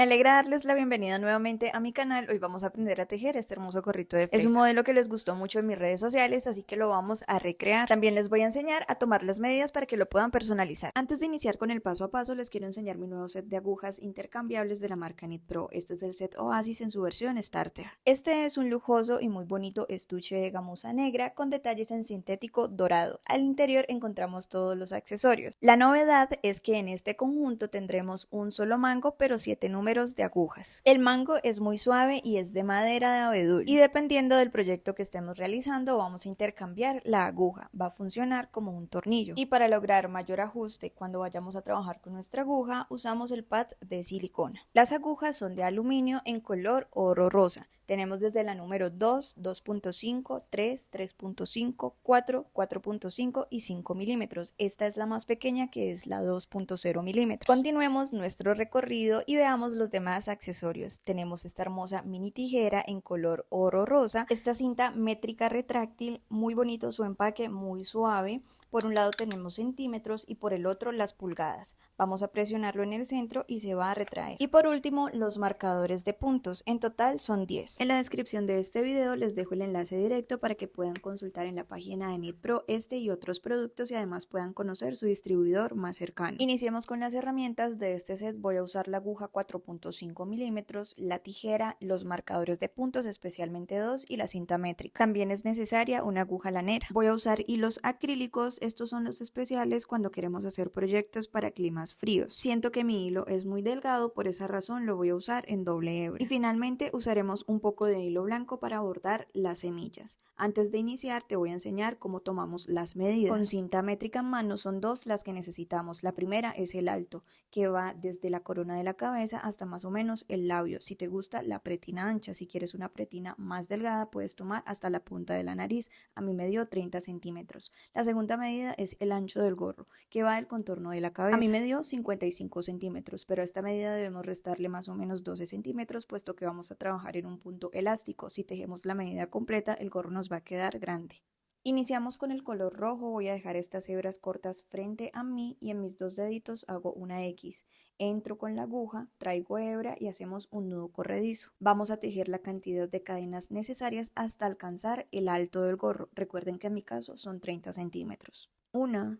Me alegra darles la bienvenida nuevamente a mi canal. Hoy vamos a aprender a tejer este hermoso gorrito de fresa. Es un modelo que les gustó mucho en mis redes sociales, así que lo vamos a recrear. También les voy a enseñar a tomar las medidas para que lo puedan personalizar. Antes de iniciar con el paso a paso, les quiero enseñar mi nuevo set de agujas intercambiables de la marca Knit Pro. Este es el set Oasis en su versión Starter. Este es un lujoso y muy bonito estuche de gamuza negra con detalles en sintético dorado. Al interior encontramos todos los accesorios. La novedad es que en este conjunto tendremos un solo mango, pero 7 números de agujas. El mango es muy suave y es de madera de abedul, y dependiendo del proyecto que estemos realizando vamos a intercambiar la aguja. Va a funcionar como un tornillo, y para lograr mayor ajuste cuando vayamos a trabajar con nuestra aguja usamos el pad de silicona. Las agujas son de aluminio en color oro rosa. Tenemos desde la número 2, 2.5, 3, 3.5, 4, 4.5 y 5 milímetros. Esta es la más pequeña, que es la 2.0 milímetros. Continuemos nuestro recorrido y veamos los demás accesorios. Tenemos esta hermosa mini tijera en color oro rosa, esta cinta métrica retráctil, muy bonito su empaque, muy suave. Por un lado tenemos centímetros y por el otro las pulgadas. Vamos a presionarlo en el centro y se va a retraer. Y por último, los marcadores de puntos. En total son 10. En la descripción de este video les dejo el enlace directo para que puedan consultar en la página de Knit Pro este y otros productos y además puedan conocer su distribuidor más cercano. Iniciemos con las herramientas de este set. Voy a usar la aguja 4.5 milímetros, la tijera, los marcadores de puntos, especialmente 2, y la cinta métrica. También es necesaria una aguja lanera. Voy a usar hilos acrílicos. Estos son los especiales cuando queremos hacer proyectos para climas fríos. Siento que mi hilo es muy delgado, por esa razón lo voy a usar en doble hebra. Y finalmente usaremos un poco de hilo blanco para bordar las semillas. Antes de iniciar te voy a enseñar cómo tomamos las medidas. Con cinta métrica en mano son 2 las que necesitamos. La primera es el alto, que va desde la corona de la cabeza hasta más o menos el labio. Si te gusta la pretina ancha, si quieres una pretina más delgada puedes tomar hasta la punta de la nariz. A mí me dio 30 centímetros. La segunda medida es el ancho del gorro, que va del contorno de la cabeza. A mí me dio 55 centímetros, pero a esta medida debemos restarle más o menos 12 centímetros, puesto que vamos a trabajar en un punto elástico. Si tejemos la medida completa, el gorro nos va a quedar grande. Iniciamos con el color rojo. Voy a dejar estas hebras cortas frente a mí y en mis dos deditos hago una X. Entro con la aguja, traigo hebra y hacemos un nudo corredizo. Vamos a tejer la cantidad de cadenas necesarias hasta alcanzar el alto del gorro. Recuerden que en mi caso son 30 centímetros. 1,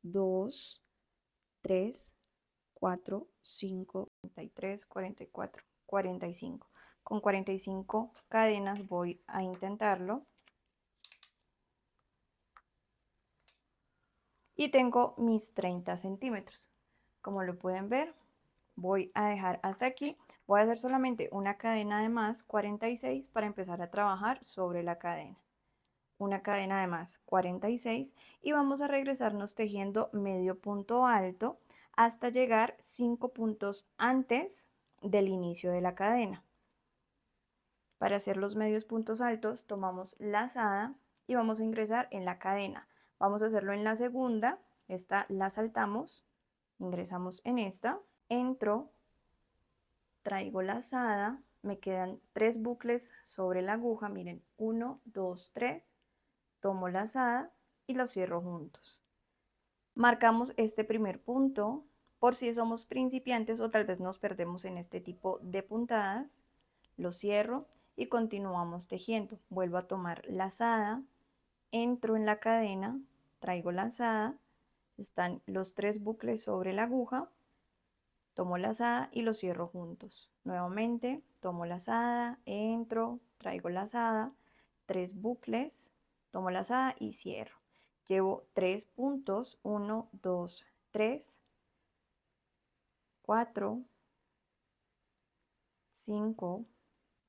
2, 3, 4, 5, 43, 44, 45. Con 45 cadenas voy a intentarlo. Y tengo mis 30 centímetros. Como lo pueden ver, voy a dejar hasta aquí. Voy a hacer solamente una cadena de más, 46, para empezar a trabajar sobre la cadena. Una cadena de más, 46, y vamos a regresarnos tejiendo medio punto alto hasta llegar 5 puntos antes del inicio de la cadena. Para hacer los medios puntos altos tomamos lazada y vamos a ingresar en la cadena. Vamos a hacerlo en la segunda. Esta la saltamos, ingresamos en esta, entro, traigo lazada, me quedan 3 bucles sobre la aguja, miren, 1, 2, 3, tomo lazada y los cierro juntos. Marcamos este primer punto por si somos principiantes o tal vez nos perdemos en este tipo de puntadas. Lo cierro y continuamos tejiendo. Vuelvo a tomar lazada, entro en la cadena, traigo lazada, están los 3 bucles sobre la aguja, tomo lazada y los cierro juntos. Nuevamente tomo lazada, entro, traigo lazada, 3 bucles, tomo lazada y cierro. Llevo 3 puntos, 1, 2, 3, 4, 5.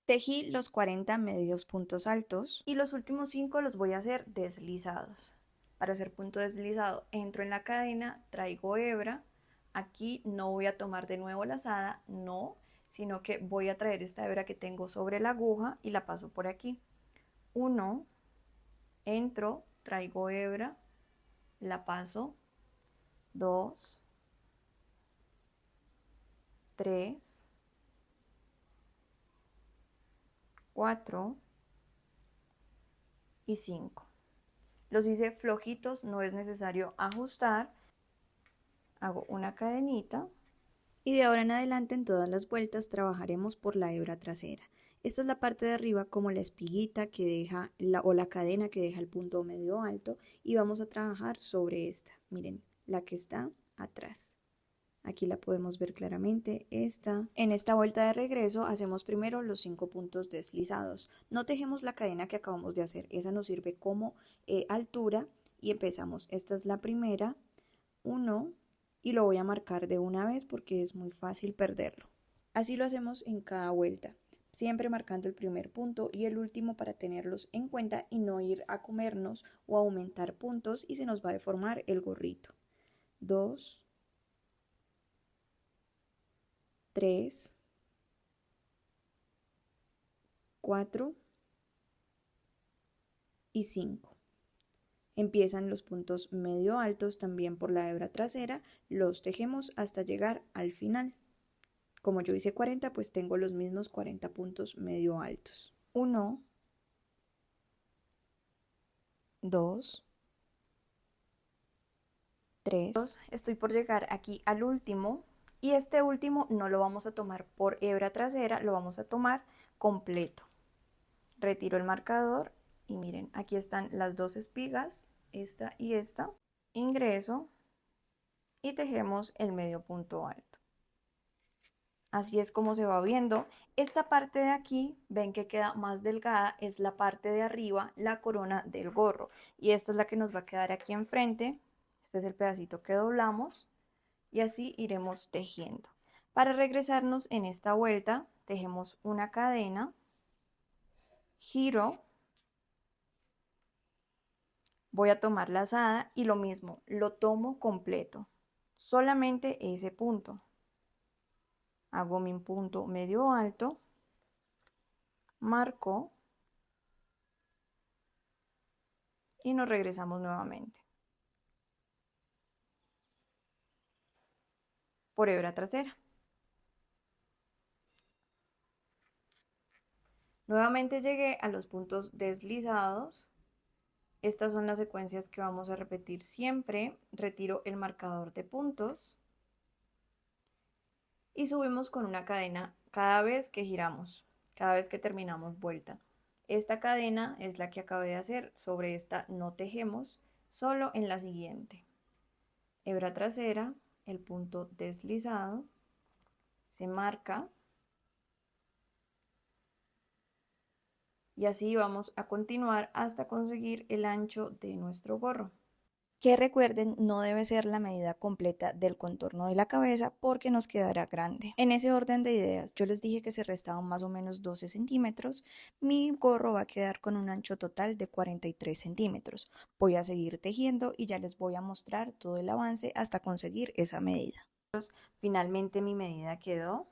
Tejí los 40 medios puntos altos y los últimos 5 los voy a hacer deslizados. Para hacer punto deslizado entro en la cadena, traigo hebra. Aquí no voy a tomar de nuevo lazada, no, sino que voy a traer esta hebra que tengo sobre la aguja y la paso por aquí. 1, entro, traigo hebra, la paso. 2, 3, 4 y 5. Los hice flojitos, no es necesario ajustar. Hago una cadenita, Y de ahora en adelante en todas las vueltas trabajaremos por la hebra trasera. Esta es la parte de arriba como la espiguita que deja o la cadena que deja el punto medio alto y vamos a trabajar sobre esta. Miren, la que está atrás. Aquí la podemos ver claramente, esta. En esta vuelta de regreso hacemos primero los 5 puntos deslizados. No tejemos la cadena que acabamos de hacer, esa nos sirve como altura y empezamos. Esta es la primera, 1, y lo voy a marcar de una vez porque es muy fácil perderlo. Así lo hacemos en cada vuelta, siempre marcando el primer punto y el último para tenerlos en cuenta y no ir a comernos o aumentar puntos y se nos va a deformar el gorrito. 2, 3, 4 y 5. Empiezan los puntos medio altos también por la hebra trasera, los tejemos hasta llegar al final. Como yo hice 40, pues tengo los mismos 40 puntos medio altos. 1, 2, 3. Estoy por llegar aquí al último y este último no lo vamos a tomar por hebra trasera, lo vamos a tomar completo. Retiro el marcador y miren, aquí están las dos espigas, esta y esta. Ingreso y tejemos el medio punto alto. Así es como se va viendo. Esta parte de aquí, ven que queda más delgada, es la parte de arriba, la corona del gorro. Y esta es la que nos va a quedar aquí enfrente. Este es el pedacito que doblamos y así iremos tejiendo. Para regresarnos en esta vuelta, tejemos una cadena, giro, voy a tomar la lazada y lo mismo, lo tomo completo, solamente ese punto. Hago mi punto medio alto, marco y nos regresamos nuevamente por hebra trasera. Nuevamente llegué a los puntos deslizados. Estas son las secuencias que vamos a repetir siempre. Retiro el marcador de puntos y subimos con una cadena cada vez que giramos, cada vez que terminamos vuelta. Esta cadena es la que acabé de hacer, sobre esta no tejemos, solo en la siguiente. Hebra trasera, el punto deslizado, se marca y así vamos a continuar hasta conseguir el ancho de nuestro gorro. Que recuerden, no debe ser la medida completa del contorno de la cabeza porque nos quedará grande. En ese orden de ideas, yo les dije que se restaban más o menos 12 centímetros. Mi gorro va a quedar con un ancho total de 43 centímetros. Voy a seguir tejiendo y ya les voy a mostrar todo el avance hasta conseguir esa medida. Finalmente mi medida quedó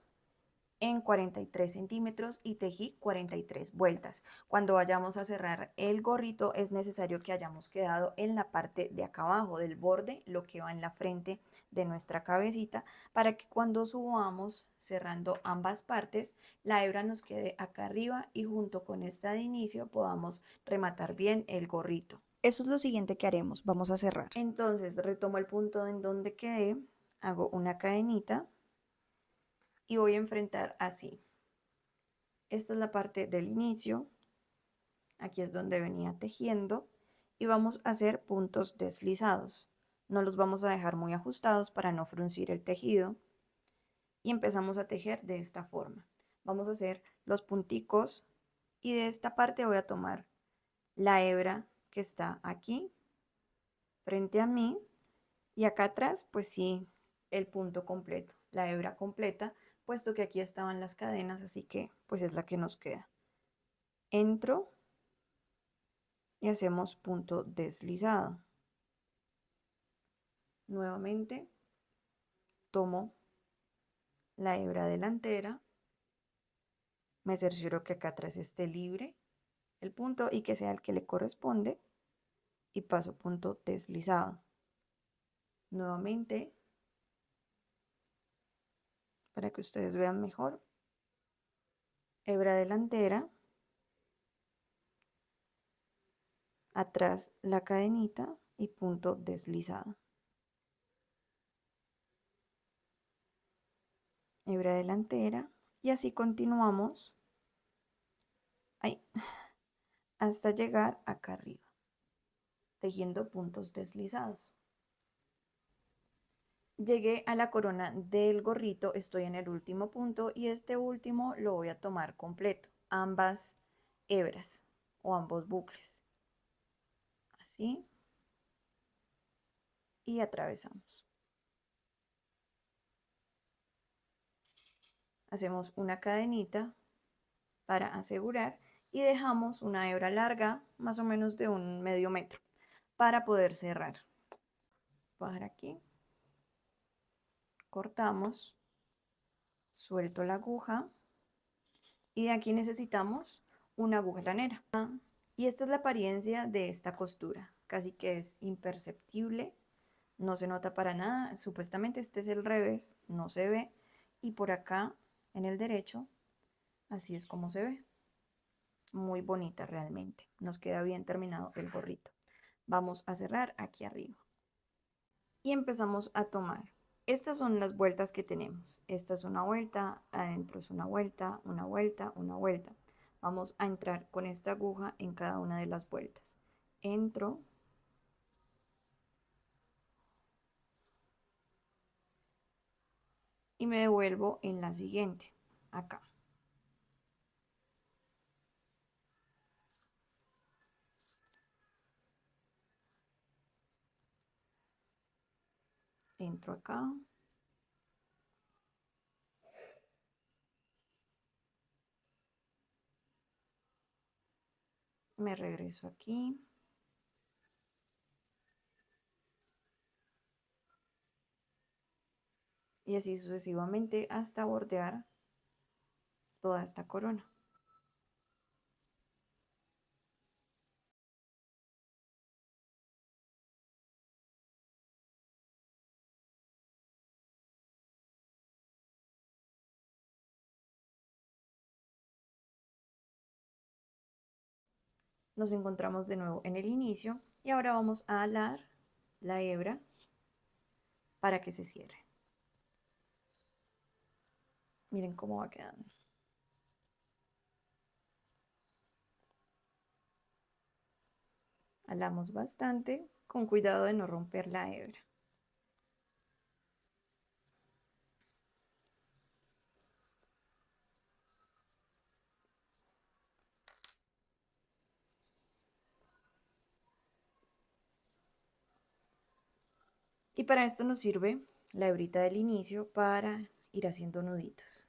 en 43 centímetros y tejí 43 vueltas. Cuando vayamos a cerrar el gorrito es necesario que hayamos quedado en la parte de acá abajo del borde, lo que va en la frente de nuestra cabecita, para que cuando subamos cerrando ambas partes, la hebra nos quede acá arriba y junto con esta de inicio podamos rematar bien el gorrito. Eso es lo siguiente que haremos, vamos a cerrar. Entonces retomo el punto en donde quedé, hago una cadenita y voy a enfrentar así. Esta es la parte del inicio, aquí es donde venía tejiendo y vamos a hacer puntos deslizados. No los vamos a dejar muy ajustados para no fruncir el tejido y empezamos a tejer de esta forma. Vamos a hacer los punticos y de esta parte voy a tomar la hebra que está aquí frente a mí y acá atrás pues sí el punto completo, la hebra completa, puesto que aquí estaban las cadenas, así que pues es la que nos queda. Entro y hacemos punto deslizado. Nuevamente tomo la hebra delantera, me cercioro que acá atrás esté libre el punto y que sea el que le corresponde y paso punto deslizado. Nuevamente, para que ustedes vean mejor, hebra delantera, atrás la cadenita y punto deslizado. hebra delantera y así continuamos ahí, hasta llegar acá arriba, tejiendo puntos deslizados. Llegué a la corona del gorrito, estoy en el último punto y este último lo voy a tomar completo, ambas hebras o ambos bucles, así, y atravesamos. Hacemos una cadenita para asegurar y dejamos una hebra larga, más o menos de un medio metro, para poder cerrar. Bajar aquí, cortamos, suelto la aguja y de aquí necesitamos una aguja lanera. Y esta es la apariencia de esta costura, casi que es imperceptible, no se nota para nada, supuestamente este es el revés, no se ve, y por acá en el derecho, así es como se ve. Muy bonita realmente, nos queda bien terminado el gorrito. Vamos a cerrar aquí arriba y empezamos a tomar. Estas son las vueltas que tenemos. Esta es una vuelta, adentro es una vuelta, una vuelta, una vuelta. Vamos a entrar con esta aguja en cada una de las vueltas. Entro, y me devuelvo en la siguiente, acá. Entro acá. Me regreso aquí. Y así sucesivamente hasta bordear toda esta corona. Nos encontramos de nuevo en el inicio y ahora vamos a alar la hebra para que se cierre. Miren cómo va quedando. Alamos bastante, con cuidado de no romper la hebra. Y para esto nos sirve la hebrita del inicio para ir haciendo nuditos.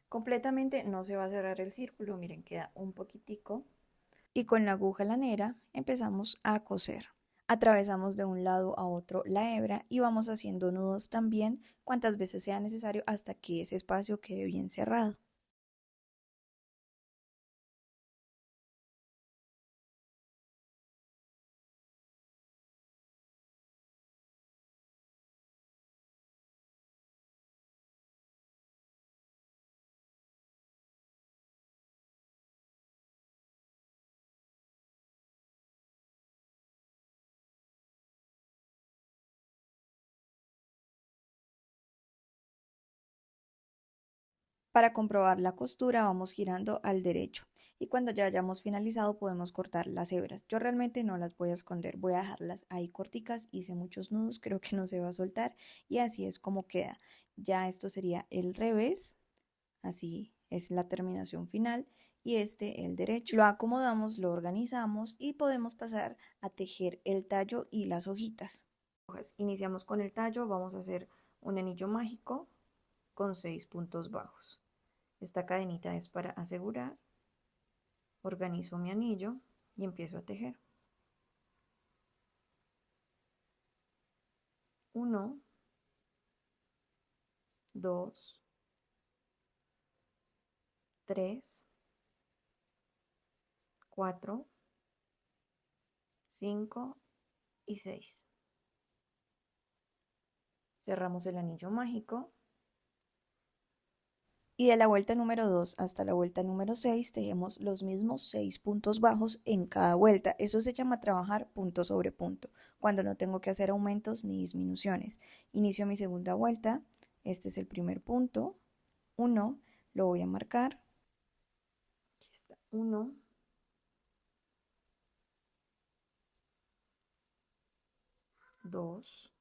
Completamente no se va a cerrar el círculo, miren, queda un poquitico. Y con la aguja lanera empezamos a coser. Atravesamos de un lado a otro la hebra y vamos haciendo nudos también cuantas veces sea necesario hasta que ese espacio quede bien cerrado. Para comprobar la costura vamos girando al derecho y cuando ya hayamos finalizado podemos cortar las hebras. Yo realmente no las voy a esconder, voy a dejarlas ahí corticas, hice muchos nudos, creo que no se va a soltar y así es como queda. Ya esto sería el revés, así es la terminación final y este el derecho. Lo acomodamos, lo organizamos y podemos pasar a tejer el tallo y las hojitas. Iniciamos con el tallo, vamos a hacer un anillo mágico con 6 puntos bajos. Esta cadenita es para asegurar. Organizo mi anillo y empiezo a tejer. 1, 2, 3, 4, 5 y 6. Cerramos el anillo mágico Y de la vuelta número 2 hasta la vuelta número 6 tejemos los mismos 6 puntos bajos en cada vuelta. Eso se llama trabajar punto sobre punto, cuando no tengo que hacer aumentos ni disminuciones. Inicio mi segunda vuelta, este es el primer punto, 1, lo voy a marcar, aquí está, 1, 2,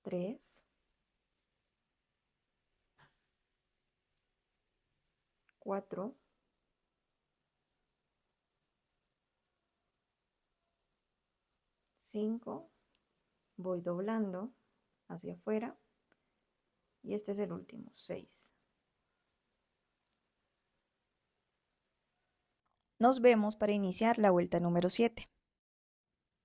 3, 4, 5, voy doblando hacia afuera y este es el último, 6. Nos vemos para iniciar la vuelta número 7.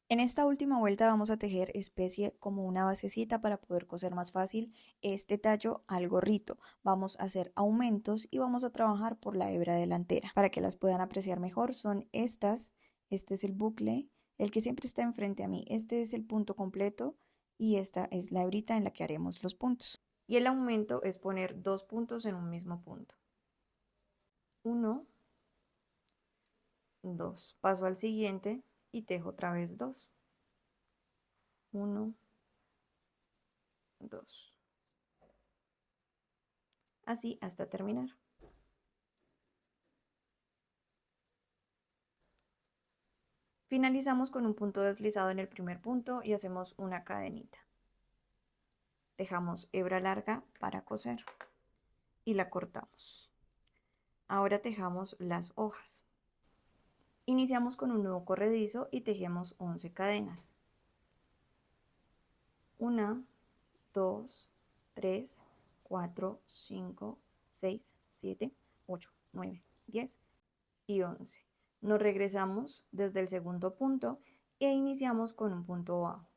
En esta última vuelta vamos a tejer especie como una basecita para poder coser más fácil este tallo al gorrito. Vamos a hacer aumentos y vamos a trabajar por la hebra delantera. Para que las puedan apreciar mejor son estas. Este es el bucle, el que siempre está enfrente a mí. Este es el punto completo y esta es la hebrita en la que haremos los puntos. Y el aumento es poner 2 puntos en un mismo punto. 1, 2. Paso al siguiente y tejo otra vez 2. 1, 2. Así hasta terminar. Finalizamos con un punto deslizado en el primer punto y hacemos una cadenita. Dejamos hebra larga para coser y la cortamos. Ahora tejamos las hojas. Iniciamos con un nudo corredizo y tejemos 11 cadenas. 1, 2, 3, 4, 5, 6, 7, 8, 9, 10 y 11. Nos regresamos desde el segundo punto e iniciamos con un punto bajo.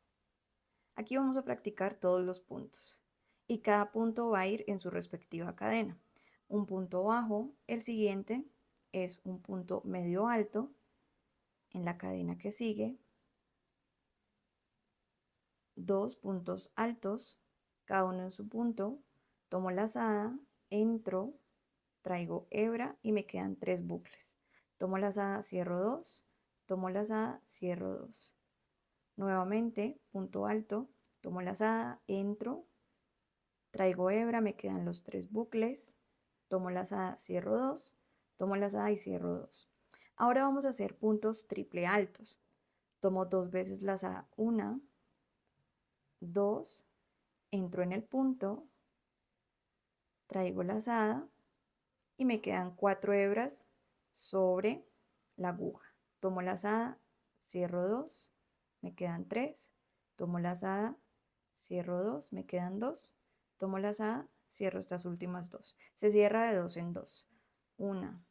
Aquí vamos a practicar todos los puntos y cada punto va a ir en su respectiva cadena. Un punto bajo, el siguiente es un punto medio alto en la cadena que sigue, 2 puntos altos, cada uno en su punto, tomo lazada, entro, traigo hebra y me quedan 3 bucles. Tomo lazada, cierro 2, tomo lazada, cierro 2. Nuevamente, punto alto, tomo lazada, entro, traigo hebra, me quedan los 3 bucles, tomo lazada, cierro 2, tomo lazada y cierro 2. Ahora vamos a hacer puntos triple altos. Tomo 2 veces lazada, 1, 2, entro en el punto, traigo lazada y me quedan 4 hebras sobre la aguja. Tomo lazada, cierro 2, me quedan 3, tomo lazada, cierro 2, me quedan 2, tomo lazada, cierro estas últimas 2. Se cierra de 2 en 2. 1,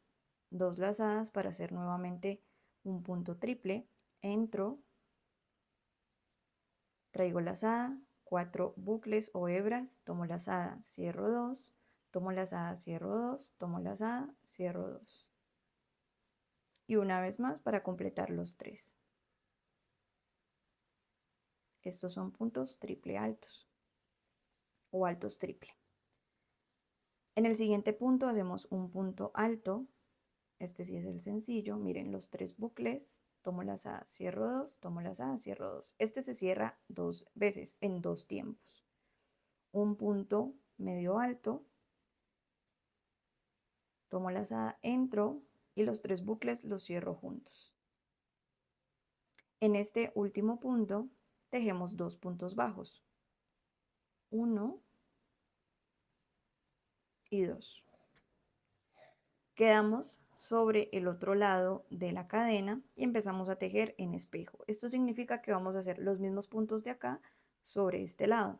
2 lazadas para hacer nuevamente un punto triple. Entro, traigo lazada, 4 bucles o hebras, tomo lazada, cierro 2, tomo lazada, cierro 2, tomo lazada, cierro 2. Y una vez más para completar los 3. Estos son puntos triple altos o altos triple. En el siguiente punto hacemos un punto alto. Este sí es el sencillo. Miren los 3 bucles. Tomo lazada, cierro 2, tomo lazada, cierro 2. Este se cierra 2 veces en 2 tiempos. Un punto medio alto. Tomo lazada, entro y los 3 bucles los cierro juntos. En este último punto tejemos 2 puntos bajos. 1 y 2. Quedamos sobre el otro lado de la cadena y empezamos a tejer en espejo. Esto significa que vamos a hacer los mismos puntos de acá sobre este lado.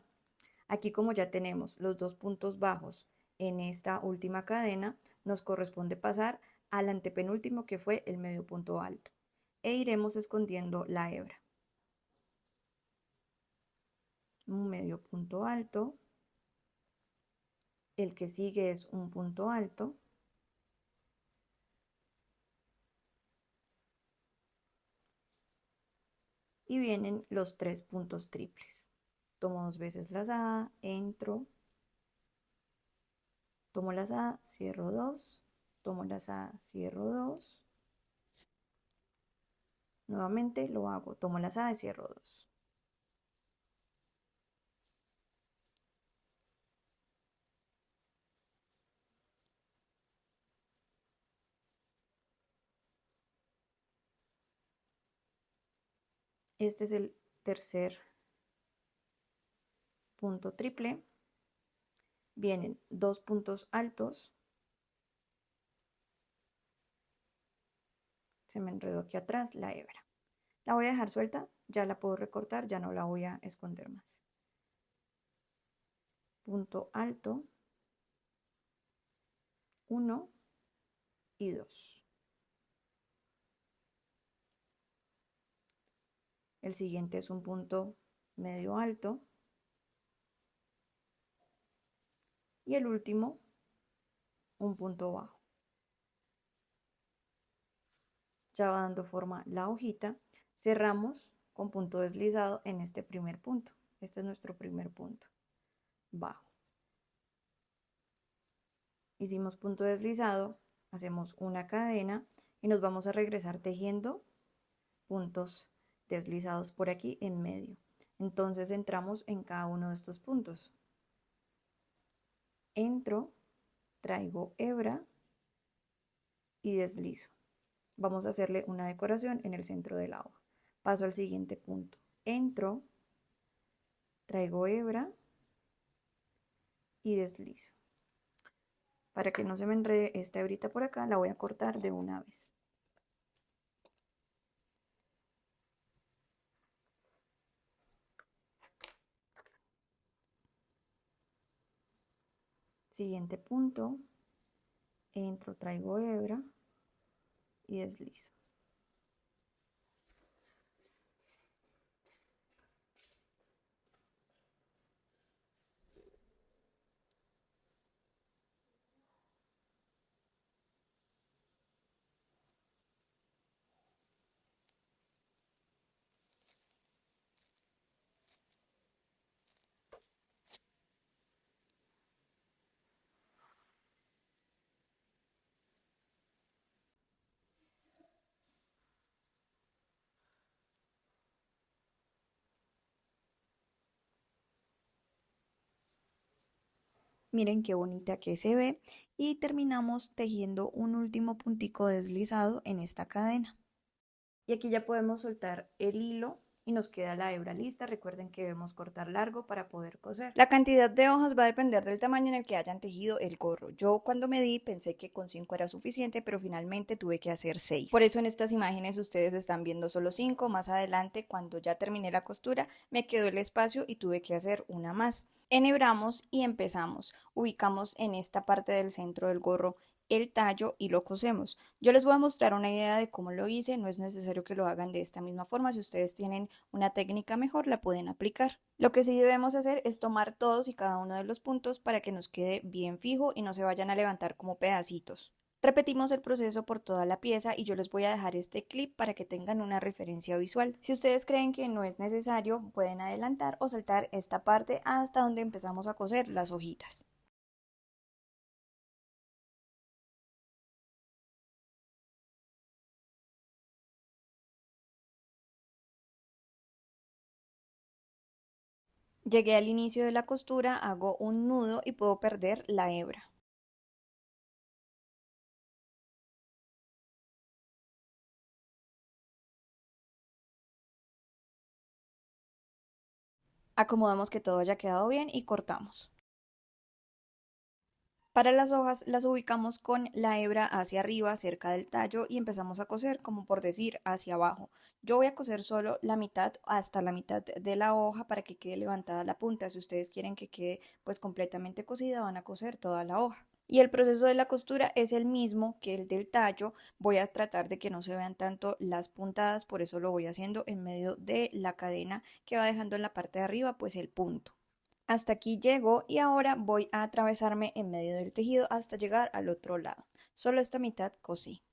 Aquí, como ya tenemos los 2 puntos bajos en esta última cadena, nos corresponde pasar al antepenúltimo, que fue el medio punto alto, e iremos escondiendo la hebra. Un medio punto alto, el que sigue es un punto alto, y vienen los 3 puntos triples. tomo 2 veces lazada, entro, tomo lazada, cierro 2, tomo lazada, cierro 2, nuevamente lo hago, tomo lazada y cierro 2. Este es el tercer punto triple. Vienen 2 puntos altos. Se me enredó aquí atrás la hebra. La voy a dejar suelta, ya la puedo recortar, ya no la voy a esconder más. Punto alto, 1 y 2. El siguiente es un punto medio alto. Y el último, un punto bajo. Ya va dando forma la hojita. Cerramos con punto deslizado en este primer punto. Este es nuestro primer punto bajo. Hicimos punto deslizado, hacemos una cadena y nos vamos a regresar tejiendo puntos deslizados por aquí en medio. Entonces entramos en cada uno de estos puntos. Entro, traigo hebra y deslizo. Vamos a hacerle una decoración en el centro de la hoja. Paso al siguiente punto. Entro, traigo hebra y deslizo. Para que no se me enrede esta hebrita por acá, la voy a cortar de una vez. Siguiente punto, entro, traigo hebra y deslizo. Miren qué bonita que se ve y terminamos tejiendo un último puntico deslizado en esta cadena. Y aquí ya podemos soltar el hilo y nos queda la hebra lista. Recuerden que debemos cortar largo para poder coser. La cantidad de hojas va a depender del tamaño en el que hayan tejido el gorro. Yo cuando medí pensé que con 5 era suficiente, pero finalmente tuve que hacer 6. Por eso en estas imágenes ustedes están viendo solo 5. Más adelante, cuando ya terminé la costura, me quedó el espacio y tuve que hacer una más. Enhebramos y empezamos. Ubicamos en esta parte del centro del gorro el tallo y lo cosemos. Yo les voy a mostrar una idea de cómo lo hice, no es necesario que lo hagan de esta misma forma, si ustedes tienen una técnica mejor la pueden aplicar. Lo que sí debemos hacer es tomar todos y cada uno de los puntos para que nos quede bien fijo y no se vayan a levantar como pedacitos. Repetimos el proceso por toda la pieza y yo les voy a dejar este clip para que tengan una referencia visual. Si ustedes creen que no es necesario, pueden adelantar o saltar esta parte hasta donde empezamos a coser las hojitas. Llegué al inicio de la costura, hago un nudo y puedo perder la hebra. Acomodamos que todo haya quedado bien y cortamos. Para las hojas las ubicamos con la hebra hacia arriba, cerca del tallo, y empezamos a coser, como por decir, hacia abajo. Yo voy a coser solo la mitad, hasta la mitad de la hoja para que quede levantada la punta. Si ustedes quieren que quede pues completamente cosida, van a coser toda la hoja. Y el proceso de la costura es el mismo que el del tallo. Voy a tratar de que no se vean tanto las puntadas, por eso lo voy haciendo en medio de la cadena que va dejando en la parte de arriba pues el punto. Hasta aquí llego y ahora voy a atravesarme en medio del tejido hasta llegar al otro lado. Solo esta mitad cosí.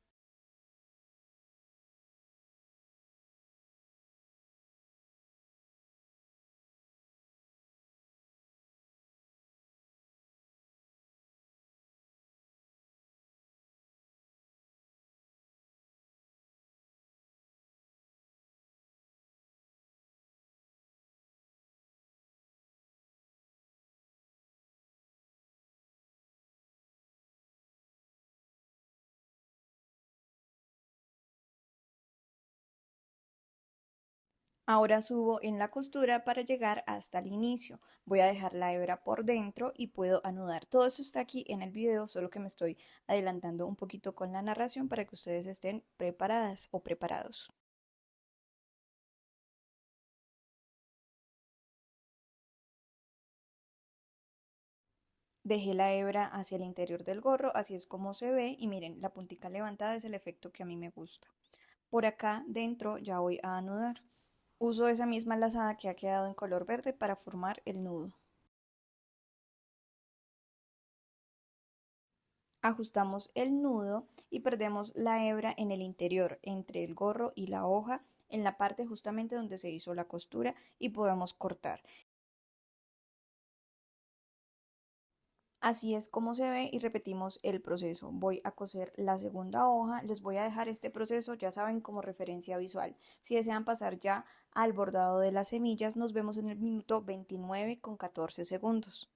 Ahora subo en la costura para llegar hasta el inicio. Voy a dejar la hebra por dentro y puedo anudar. Todo esto está aquí en el video, solo que me estoy adelantando un poquito con la narración para que ustedes estén preparadas o preparados. Dejé la hebra hacia el interior del gorro, así es como se ve y miren, la puntica levantada es el efecto que a mí me gusta. Por acá dentro ya voy a anudar. Uso esa misma lazada que ha quedado en color verde para formar el nudo. Ajustamos el nudo y perdemos la hebra en el interior, entre el gorro y la hoja, en la parte justamente donde se hizo la costura y podemos cortar. Así es como se ve y repetimos el proceso. Voy a coser la segunda hoja, les voy a dejar este proceso, ya saben, como referencia visual. Si desean pasar ya al bordado de las semillas, nos vemos en el minuto 29 con 14 segundos.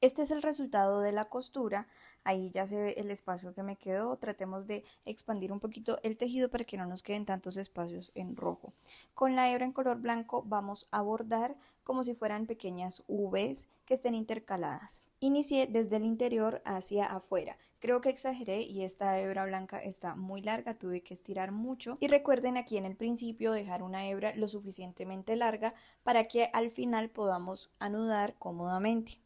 Este es el resultado de la costura, ahí ya se ve el espacio que me quedó, tratemos de expandir un poquito el tejido para que no nos queden tantos espacios en rojo. Con la hebra en color blanco vamos a bordar como si fueran pequeñas V's que estén intercaladas. Inicié desde el interior hacia afuera, creo que exageré y esta hebra blanca está muy larga, tuve que estirar mucho y recuerden aquí en el principio dejar una hebra lo suficientemente larga para que al final podamos anudar cómodamente.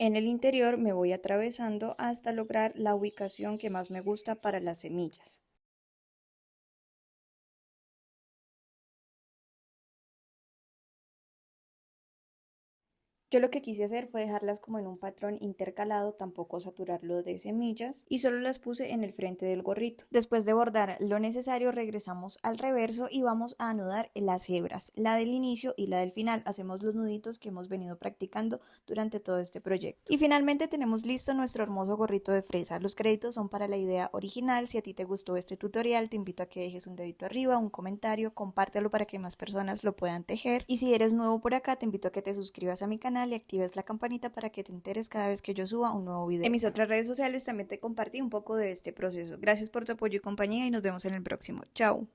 En el interior me voy atravesando hasta lograr la ubicación que más me gusta para las semillas. Yo lo que quise hacer fue dejarlas como en un patrón intercalado, tampoco saturarlo de semillas, y solo las puse en el frente del gorrito. Después de bordar lo necesario, regresamos al reverso y vamos a anudar las hebras, la del inicio y la del final. Hacemos los nuditos que hemos venido practicando durante todo este proyecto. Y finalmente tenemos listo nuestro hermoso gorrito de fresa. Los créditos son para la idea original. Si a ti te gustó este tutorial, te invito a que dejes un dedito arriba, un comentario, compártelo para que más personas lo puedan tejer. Y si eres nuevo por acá, te invito a que te suscribas a mi canal y actives la campanita para que te enteres cada vez que yo suba un nuevo video. En mis otras redes sociales también te compartí un poco de este proceso. Gracias por tu apoyo y compañía y nos vemos en el próximo. Chao.